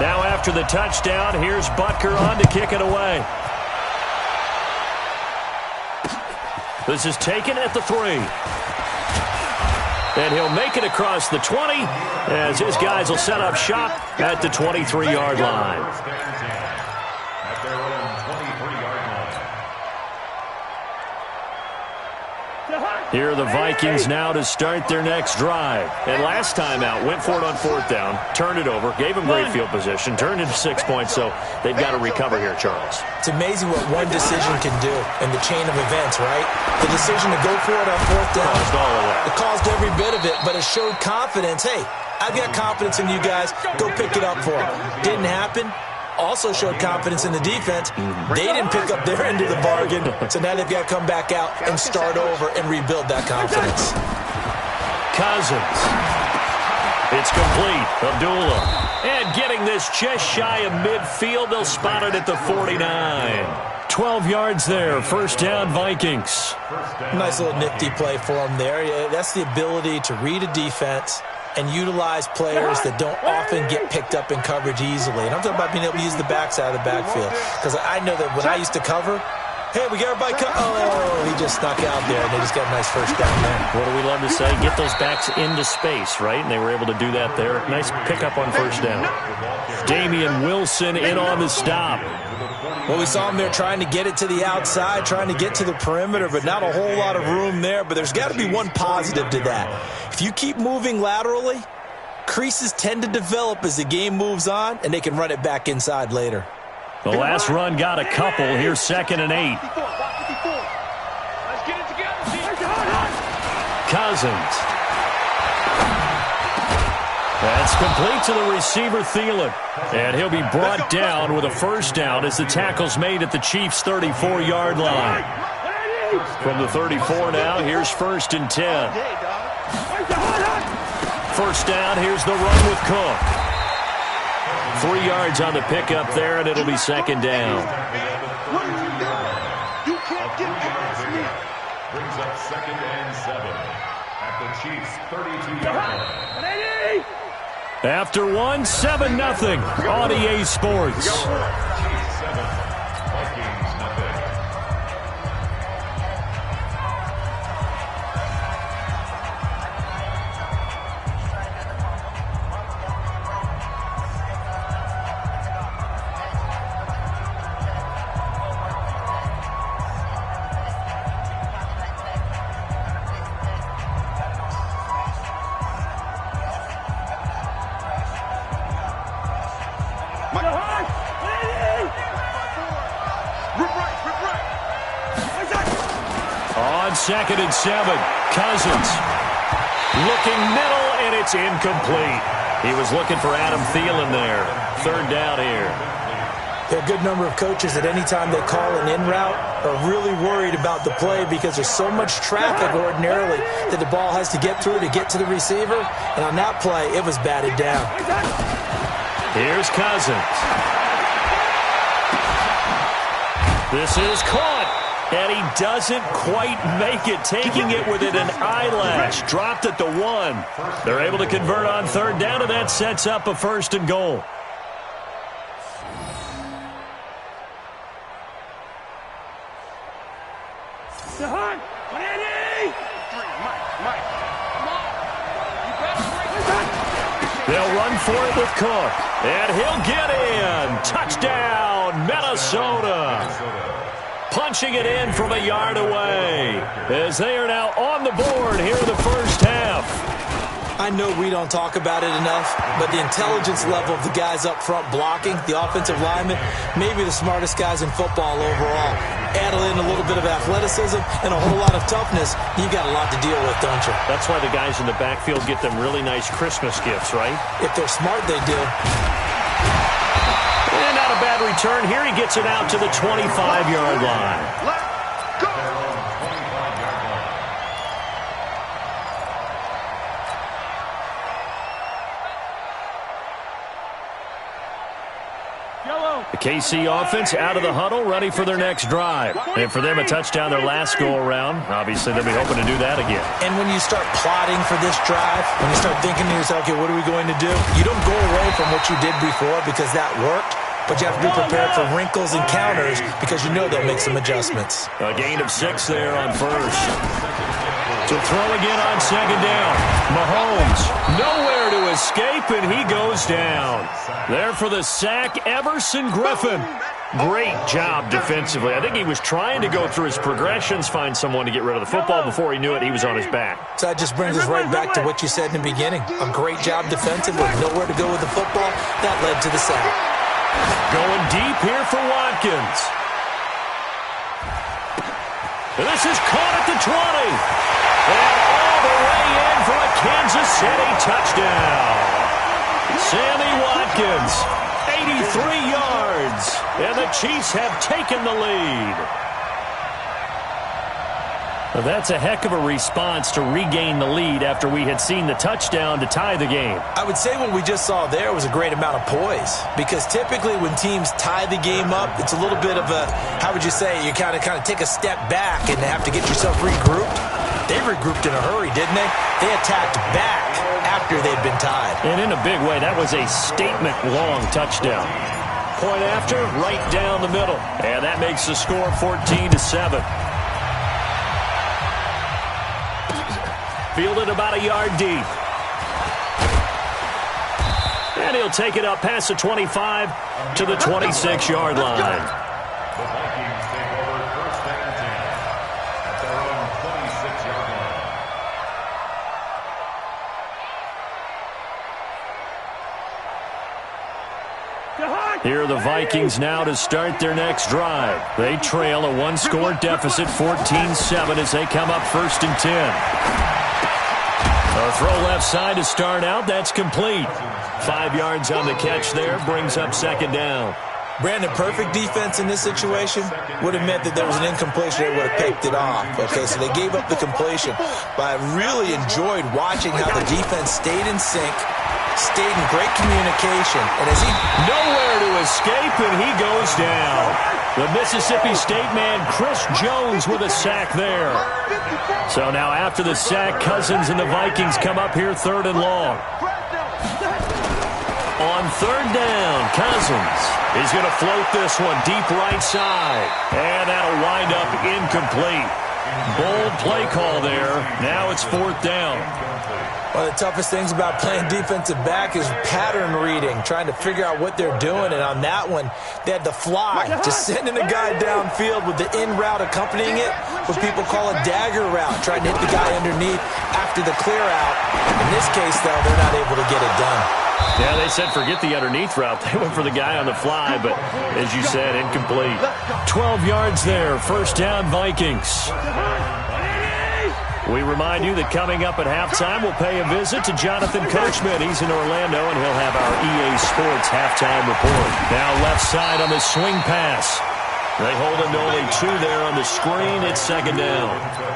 Now after the touchdown, here's Butker on to kick it away. This is taken at the 3. And he'll make it across the 20 as his guys will set up shop at the 23-yard line. Here are the Vikings now to start their next drive. And last time out, went for it on 4th down, turned it over, gave them great field position, turned into 6 points, so they've got to recover here, Charles. It's amazing what one decision can do in the chain of events, right? The decision to go for it on 4th down. Caused all of that. It caused every bit of it, but it showed confidence. Hey, I've got confidence in you guys. Go pick it up for them. Didn't happen. Also showed confidence in the defense. They didn't pick up their end of the bargain, so now they've got to come back out and start over and rebuild that confidence. Cousins. It's complete. Abdullah. And getting this just shy of midfield, they'll spot it at the 49. 12 yards there. First down, Vikings. Nice little nifty play for them there. Yeah, that's the ability to read a defense and utilize players that don't often get picked up in coverage easily. And I'm talking about being able to use the backside of the backfield. Because I know that when I used to cover, hey, we got everybody he just snuck out there, and they just got a nice first down there. What do we love to say? Get those backs into space, right? And they were able to do that there. Nice pickup on first down. Damian Wilson in on the stop. Well, we saw him there trying to get it to the outside, trying to get to the perimeter, but not a whole lot of room there. But there's got to be one positive to that. If you keep moving laterally, creases tend to develop as the game moves on, and they can run it back inside later. The last run got a couple. Here's 2nd and 8. Cousins. That's complete to the receiver, Thielen. And he'll be brought down with a first down as the tackle's made at the Chiefs' 34-yard line. From the 34 now, here's 1st and 10. First down, here's the run with Cook. 3 yards on the pickup there, and it'll be 2nd down. You can't get past me. Brings up 2nd and 7 at the Chiefs' 32-yard line. After 1, 7-0 on EA Sports. Chiefs 7, Vikings nothing. On 2nd and 7, Cousins. Looking middle, and it's incomplete. He was looking for Adam Thielen there. 3rd down here. There are a good number of coaches that any time they call an in route are really worried about the play because there's so much traffic ordinarily that the ball has to get through to get to the receiver. And on that play, it was batted down. Here's Cousins. This is caught, and he doesn't quite make it, taking it within an eyelash. Dropped at the 1. They're able to convert on 3rd down, and that sets up a 1st and goal. They'll run for it with Cook, and he'll get in. Touchdown, Minnesota. Punching it in from a yard away as they are now on the board here in the first half. I know we don't talk about it enough, but the intelligence level of the guys up front blocking, the offensive linemen, maybe the smartest guys in football overall. Add in a little bit of athleticism and a whole lot of toughness, you got a lot to deal with, don't you? That's why the guys in the backfield get them really nice Christmas gifts, right? If they're smart, they do. And not a bad return. Here he gets it out to the 25-yard line. The KC offense out of the huddle, ready for their next drive. And for them, a touchdown their last go-around. Obviously, they'll be hoping to do that again. And when you start plotting for this drive, when you start thinking to yourself, okay, what are we going to do? You don't go away from what you did before because that worked, but you have to be prepared for wrinkles and counters because you know they'll make some adjustments. A gain of 6 there on first. To throw again on second down. Mahomes nowhere to escape, and he goes down. There for the sack, Everson Griffin. Great job defensively. I think he was trying to go through his progressions, find someone to get rid of the football. Before he knew it, he was on his back. So that just brings us right back to what you said in the beginning. A great job defensively. Nowhere to go with the football. That led to the sack. Going deep here for Watkins. And this is caught at the 20. And all the way in for a Kansas City touchdown. Sammy Watkins, 83 yards. And the Chiefs have taken the lead. Well, that's a heck of a response to regain the lead after we had seen the touchdown to tie the game. I would say what we just saw there was a great amount of poise, because typically when teams tie the game up, it's a little bit of a, how would you say, you kind of take a step back and have to get yourself regrouped. They regrouped in a hurry, didn't they? They attacked back after they'd been tied. And in a big way, that was a statement-long touchdown. Point after, right down the middle. And that makes the score 14-7. Fielded about a yard deep. And he'll take it up past the 25 to the 26-yard line. The Vikings take over first and 10 at their own 26-yard line. Here are the Vikings now to start their next drive. They trail a one-score deficit, 14-7, as they come up first and 10. A throw left side to start out. That's complete. 5 yards on the catch there. Brings up second down. Brandon, perfect defense in this situation would have meant that there was an incompletion. They would have picked it off. Okay, so they gave up the completion. But I really enjoyed watching how the defense stayed in sync, stayed in great communication. And as he nowhere to escape, and he goes down. The Mississippi State man, Chris Jones, with a sack there. So now after the sack, Cousins and the Vikings come up here third and long. On third down, Cousins is going to float this one deep right side. And that'll wind up incomplete. Bold play call there. Now it's fourth down. One of the toughest things about playing defensive back is pattern reading, trying to figure out what they're doing. And on that one, they had to fly, just sending a guy downfield with the in route accompanying it, what people call a dagger route, trying to hit the guy underneath after the clear out. In this case, though, they're not able to get it done. Yeah, they said forget the underneath route. They went for the guy on the fly, but as you said, incomplete. 12 yards there, first down Vikings. We remind you that coming up at halftime, we'll pay a visit to Jonathan Coachman. He's in Orlando, and he'll have our EA Sports halftime report. Now left side on the swing pass. They hold him to only 2 there on the screen. It's second down.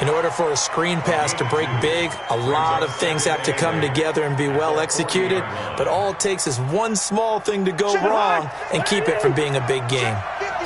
In order for a screen pass to break big, a lot of things have to come together and be well executed. But all it takes is one small thing to go wrong and keep it from being a big game.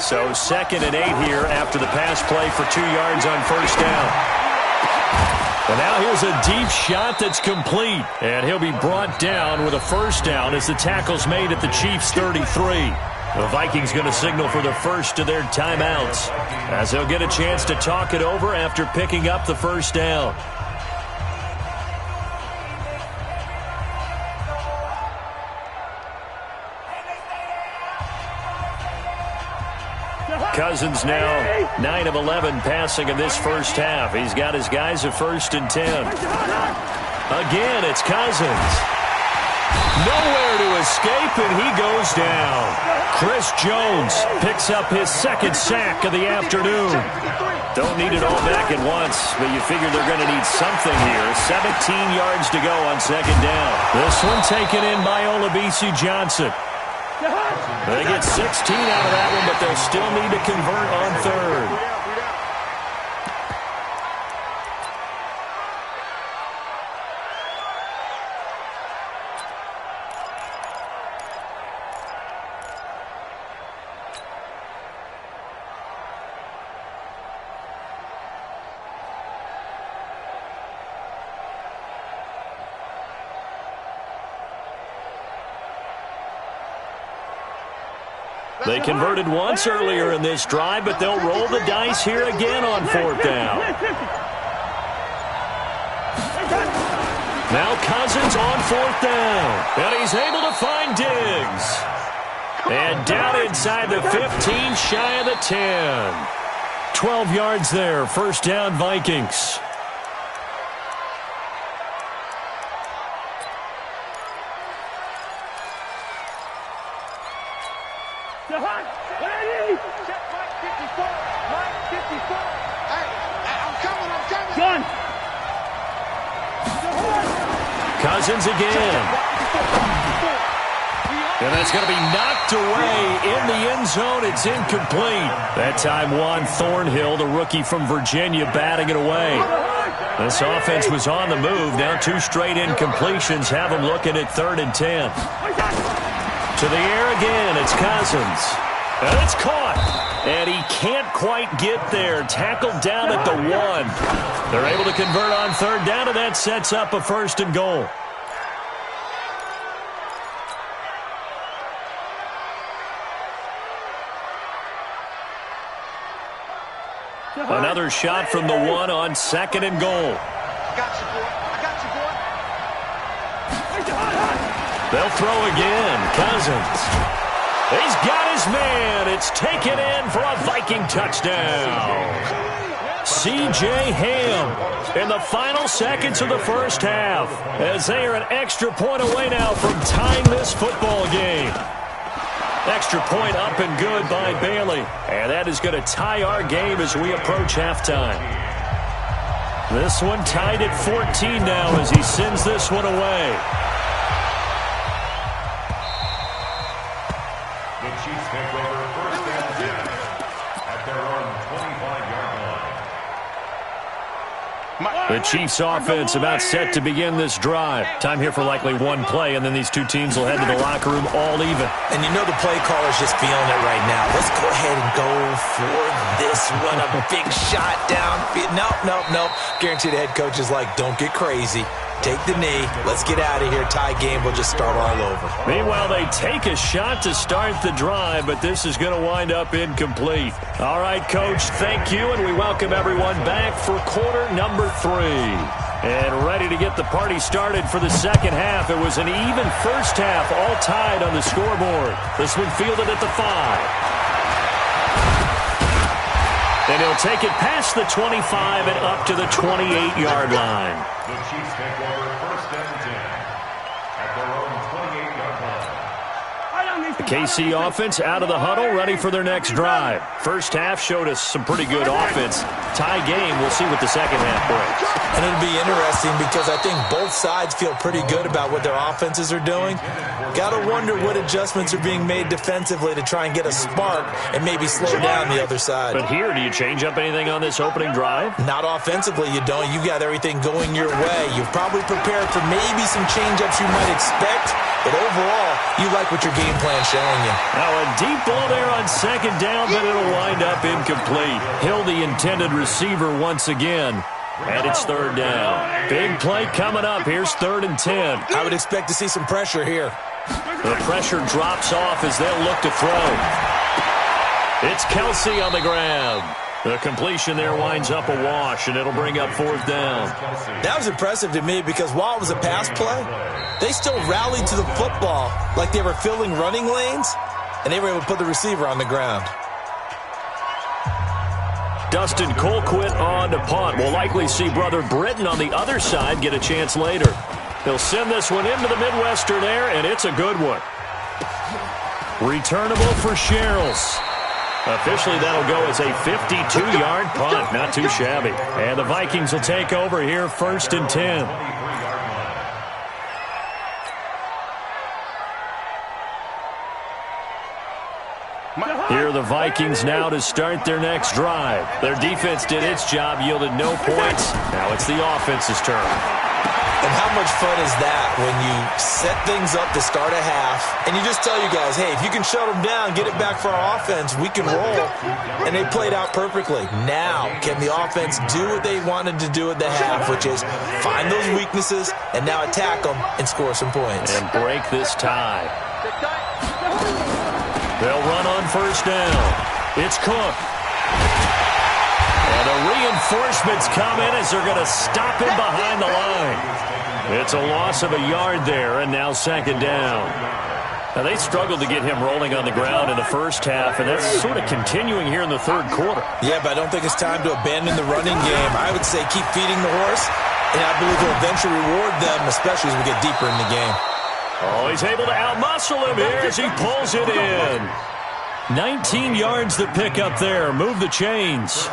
So second and 8 here after the pass play for 2 yards on first down. And now here's a deep shot that's complete. And he'll be brought down with a first down as the tackle's made at the Chiefs' 33. The Vikings going to signal for the first of their timeouts, as they'll get a chance to talk it over after picking up the first down. Cousins now 9 of 11 passing in this first half. He's got his guys at first and 10. Again, it's Cousins. Nowhere to escape, and he goes down. Chris Jones picks up his second sack of the afternoon. Don't need it all back at once, but you figure they're going to need something here. 17 yards to go on second down. This one taken in by Olabisi Johnson. They get 16 out of that one, but they'll still need to convert on third. They converted once earlier in this drive, but they'll roll the dice here again on 4th down. Now Cousins on 4th down, and he's able to find Diggs. And down inside the 15, shy of the 10. 12 yards there, 1st down Vikings. Cousins again. And that's going to be knocked away in the end zone. It's incomplete. That time Juan Thornhill, the rookie from Virginia, batting it away. This offense was on the move. Now 2 straight incompletions have them looking at 3rd and 10. To the air again. It's Cousins. And it's caught. And he can't quite get there. Tackled down at the 1. They're able to convert on 3rd down, and that sets up a 1st and goal. Another shot from the 1 on 2nd and goal. I got you, boy. I got you, boy. They'll throw again. Cousins. He's got his man. It's taken in for a Viking touchdown. C.J. Ham in the final seconds of the 1st half, as they are an extra point away now from tying this football game. Extra point up and good by Bailey. And that is going to tie our game as we approach halftime. This one tied at 14 now as he sends this one away. The Chiefs take over 1st and 10 at their own 25-yard line. The Chiefs offense about set to begin this drive. Time here for likely 1 play, and then these 2 teams will head to the locker room all even. And you know the play caller's just feeling it right now. Let's go ahead and go for this one. A big shot down. Nope. Guarantee the head coach is like, don't get crazy. Take the knee. Let's get out of here. Tie game will just start all over. Meanwhile, they take a shot to start the drive, but this is going to wind up incomplete. All right, Coach, thank you, and we welcome everyone back for quarter number 3. And ready to get the party started for the 2nd half. It was an even 1st half, all tied on the scoreboard. This one fielded at the 5. And he'll take it past the 25 and up to the 28-yard line. The Chiefs take over 1st and 10 at their own 28-yard line. The KC offense out of the huddle, ready for their next drive. 1st half showed us some pretty good offense. Tie game, we'll see what the 2nd half brings. And it'll be interesting because I think both sides feel pretty good about what their offenses are doing. Got to wonder what adjustments are being made defensively to try and get a spark and maybe slow down the other side. But here, do you change up anything on this opening drive? Not offensively, you don't. You got everything going your way. You've probably prepared for maybe some change-ups you might expect, but overall, you like what your game plan's showing you. Now a deep ball there on 2nd down, but it'll wind up incomplete. Hill, the intended receiver once again. And it's 3rd down. Big play coming up. Here's 3rd and 10. I would expect to see some pressure here. The pressure drops off as they'll look to throw. It's Kelsey on the grab. The completion there winds up a wash, and it'll bring up 4th down. That was impressive to me because while it was a pass play, they still rallied to the football like they were filling running lanes, and they were able to put the receiver on the ground. Dustin Colquitt on to punt. We'll likely see Brother Britton on the other side get a chance later. He'll send this one into the Midwestern air, and it's a good one. Returnable for Sherrills. Officially, that'll go as a 52-yard punt. Not too shabby. And the Vikings will take over here 1st and 10. Here are the Vikings now to start their next drive. Their defense did its job, yielded no points. Now it's the offense's turn. And how much fun is that when you set things up to start a half and you just tell you guys, hey, if you can shut them down, get it back for our offense, we can roll. And they played out perfectly. Now, can the offense do what they wanted to do at the half, which is find those weaknesses and now attack them and score some points. And break this tie. They'll run on first down. It's Cook. And the reinforcements come in as they're going to stop him behind the line. It's a loss of a yard there, and now second down. Now, they struggled to get him rolling on the ground in the first half, and that's sort of continuing here in the third quarter. Yeah, but I don't think it's time to abandon the running game. I would say keep feeding the horse, and I believe he'll eventually reward them, especially as we get deeper in the game. Oh, he's able to outmuscle him here as he pulls it in. 19 yards to pick up there. Move the chains.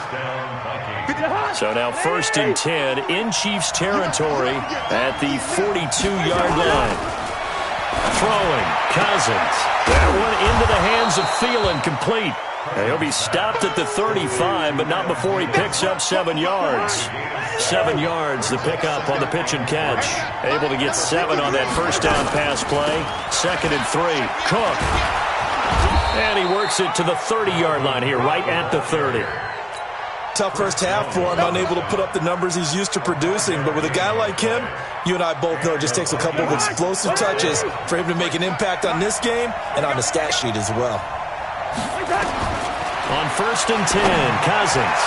So now first and 10 in Chiefs territory at the 42-yard line. Throwing, Cousins. That one into the hands of Thielen, complete. And he'll be stopped at the 35, but not before he picks up 7 yards. 7 yards to pick up on the pitch and catch. Able to get 7 on that first down pass play. Second and 3. Cook. And he works it to the 30-yard line here, right at the 30. Tough first half for him, unable to put up the numbers he's used to producing. But with a guy like him, you and I both know it just takes a couple of explosive touches for him to make an impact on this game and on the stat sheet as well. On first and 10, Cousins.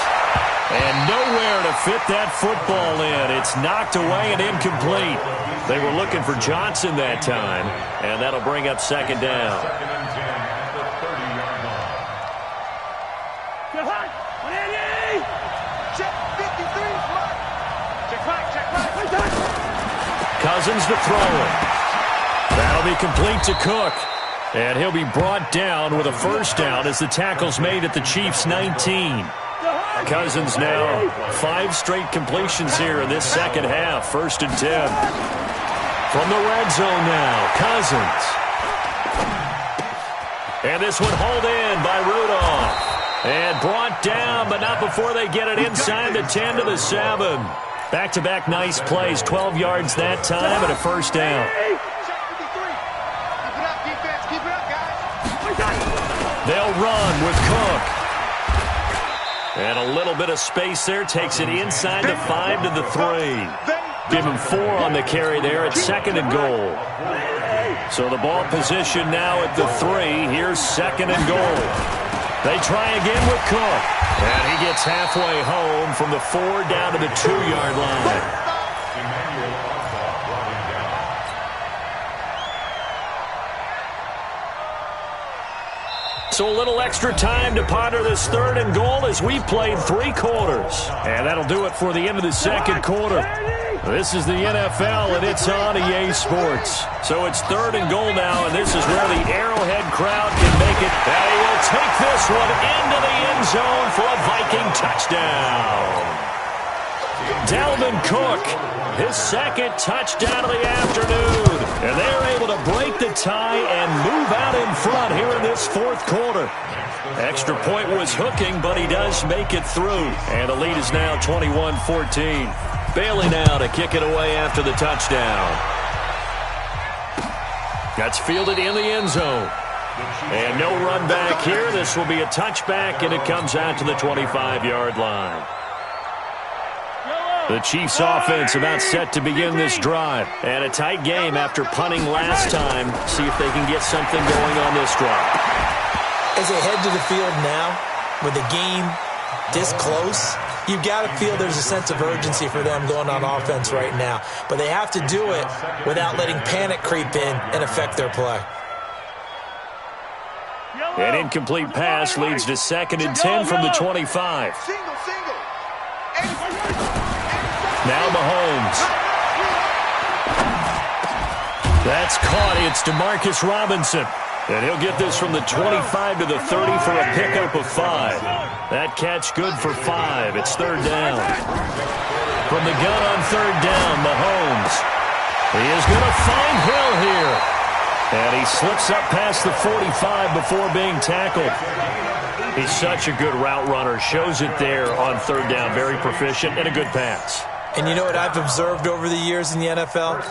And nowhere to fit that football in. It's knocked away and incomplete. They were looking for Johnson that time, and that'll bring up second down. Cousins to throw it. That'll be complete to Cook. And he'll be brought down with a first down as the tackle's made at the Chiefs' 19. Cousins now 5 straight completions here in this second half. First and 10. From the red zone now, Cousins. And this one hauled in by Rudolph. And brought down, but not before they get it inside the 10 to the 7. Back-to-back nice plays, 12 yards that time and a first down. They'll run with Cook. And a little bit of space there, takes it inside the 5 to the 3. Give him 4 on the carry there at second and goal. So the ball position now at the 3. Here's second and goal. They try again with Cook. And he gets halfway home from the 4 down to the 2-yard line. So a little extra time to ponder this third and goal as we've played 3 quarters. And that'll do it for the end of the second quarter. This is the NFL, and it's on EA Sports. So it's third and goal now, and this is where the Arrowhead crowd can make it. And he will take this one into the end zone for a Viking touchdown. Dalvin Cook, his second touchdown of the afternoon. And they're able to break the tie and move out in front here in this fourth quarter. Extra point was hooking, but he does make it through. And the lead is now 21-14. Bailey now to kick it away after the touchdown. That's fielded in the end zone. And no run back here. This will be a touchback, and it comes out to the 25-yard line. The Chiefs offense about set to begin this drive. And a tight game after punting last time. See if they can get something going on this drive. As they head to the field now, with the game this close, you've got to feel there's a sense of urgency for them going on offense right now. But they have to do it without letting panic creep in and affect their play. An incomplete pass leads to second and 10 from the 25. Now Mahomes. That's caught. It's DeMarcus Robinson. And he'll get this from the 25 to the 30 for a pickup of 5. That catch good for 5. It's third down. From the gun on third down, Mahomes. He is going to find Hill here. And he slips up past the 45 before being tackled. He's such a good route runner. Shows it there on third down. Very proficient and a good pass. And you know what I've observed over the years in the NFL?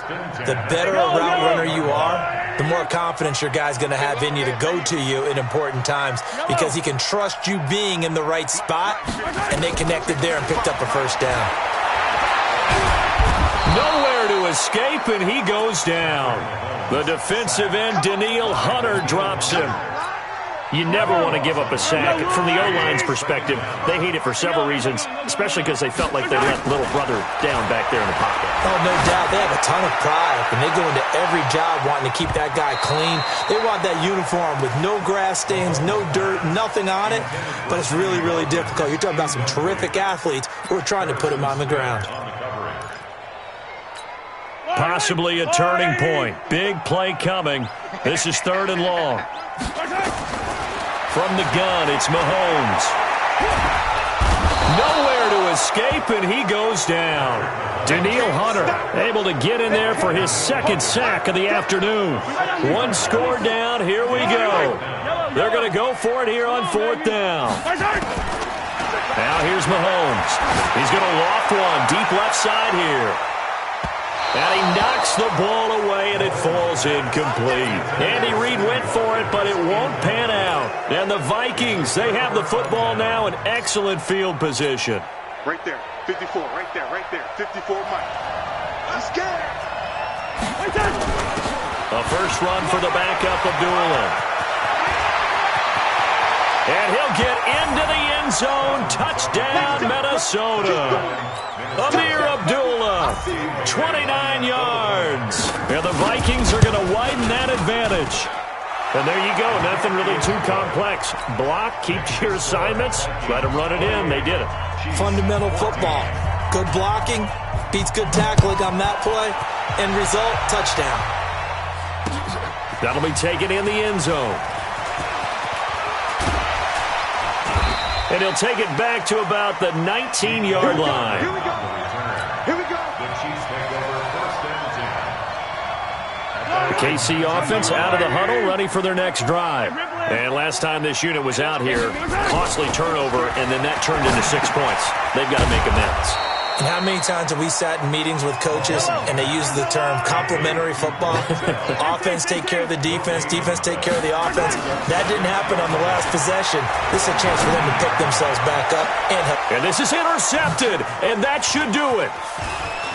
The better a route runner you are, the more confidence your guy's going to have in you to go to you in important times because he can trust you being in the right spot, and they connected there and picked up a first down. Nowhere to escape, and he goes down. The defensive end, Danielle Hunter, drops him. You never want to give up a sack. From the O-line's perspective, they hate it for several reasons, especially because they felt like they let little brother down back there in the pocket. Oh, no doubt. They have a ton of pride, and they go into every job wanting to keep that guy clean. They want that uniform with no grass stains, no dirt, nothing on it, but it's really, really difficult. You're talking about some terrific athletes who are trying to put him on the ground. Possibly a turning point. Big play coming. This is 3rd and long. From the gun, it's Mahomes. Nowhere to escape, and he goes down. Daniil Hunter able to get in there for his 2nd sack of the afternoon. 1 score down. Here we go. They're going to go for it here on 4th down. Now here's Mahomes. He's going to loft one deep left side here. And he knocks the ball away, and it falls incomplete. Andy Reid went for it, but it won't pan out. And the Vikings, they have the football now in excellent field position. Right there, 54, right there, 54, Mike. Let's get it. A first run for the backup, Abdullah. And he'll get into the end zone. Touchdown, Minnesota. Amir Abdullah, 29 yards. And the Vikings are going to widen that advantage. And there you go. Nothing really too complex. Block, keep to your assignments, let them run it in. They did it. Fundamental football. Good blocking beats good tackling on that play. End result, touchdown. That'll be taken in the end zone. And he'll take it back to about the 19-yard line. Here we go. Here we go. The Chiefs take over 1st and 10. The KC offense out of the huddle, ready for their next drive. And last time this unit was out here, costly turnover, and then that turned into 6 points. They've got to make amends. And how many times have we sat in meetings with coaches and they use the term complementary football? Offense take care of the defense, defense take care of the offense. That didn't happen on the last possession. This is a chance for them to pick themselves back up and help. And this is intercepted, and that should do it.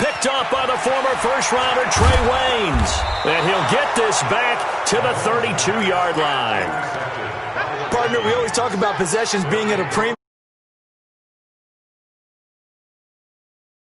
Picked up by the former first-rounder Trey Waynes. And he'll get this back to the 32-yard line. Partner, we always talk about possessions being at a premium.